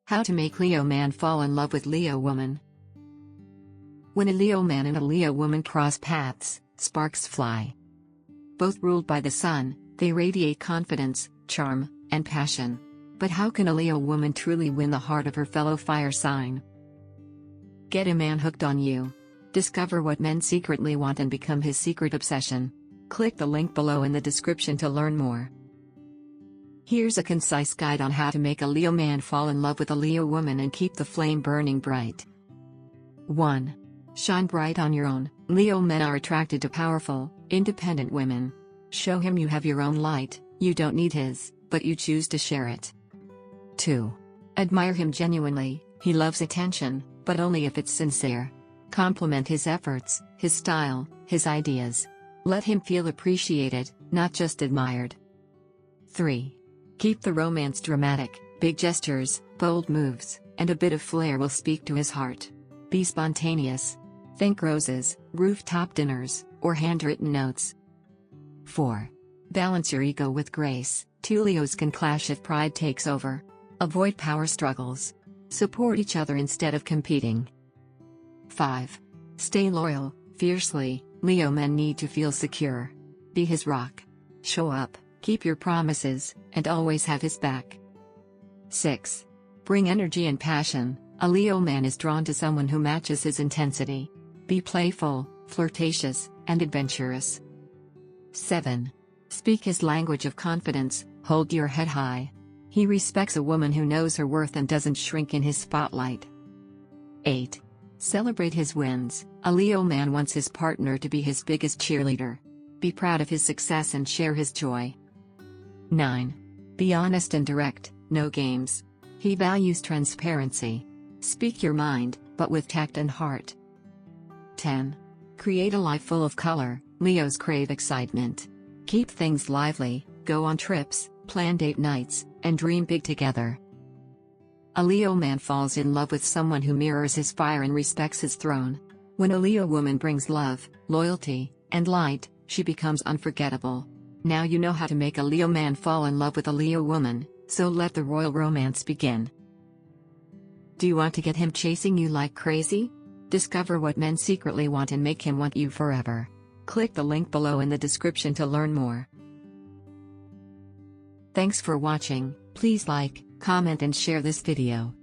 How to make Leo man fall in love with Leo woman. When a Leo man and a Leo woman cross paths, sparks fly. Both ruled by the sun, they radiate confidence, charm, and passion. But how can a Leo woman truly win the heart of her fellow fire sign? Get a man hooked on you. Discover what men secretly want and become his secret obsession. Click the link below in the description to learn more. Here's a concise guide on how to make a Leo man fall in love with a Leo woman and keep the flame burning bright. 1. Shine bright on your own. Leo men are attracted to powerful, independent women. Show him you have your own light, you don't need his, but you choose to share it. 2. Admire him genuinely. He loves attention, but only if it's sincere. Compliment his efforts, his style, his ideas. Let him feel appreciated, not just admired. 3. Keep the romance dramatic. Big gestures, bold moves, and a bit of flair will speak to his heart. Be spontaneous. Think roses, rooftop dinners, or handwritten notes. 4. Balance your ego with grace. Two Leos can clash if pride takes over. Avoid power struggles. Support each other instead of competing. 5. Stay loyal, fiercely. Leo men need to feel secure. Be his rock. Show up, keep your promises, and always have his back. 6. Bring energy and passion. A Leo man is drawn to someone who matches his intensity. Be playful, flirtatious, and adventurous. 7. Speak his language of confidence. Hold your head high. He respects a woman who knows her worth and doesn't shrink in his spotlight. 8. Celebrate his wins. A Leo man wants his partner to be his biggest cheerleader. Be proud of his success and share his joy. 9. Be honest and direct, no games. He values transparency. Speak your mind, but with tact and heart. 10. Create a life full of color. Leos crave excitement. Keep things lively, go on trips, plan date nights, and dream big together. A Leo man falls in love with someone who mirrors his fire and respects his throne. When a Leo woman brings love, loyalty, and light, she becomes unforgettable. Now you know how to make a Leo man fall in love with a Leo woman, so let the royal romance begin. Do you want to get him chasing you like crazy? Discover what men secretly want and make him want you forever. Click the link below in the description to learn more. Thanks for watching. Please like, comment and share this video.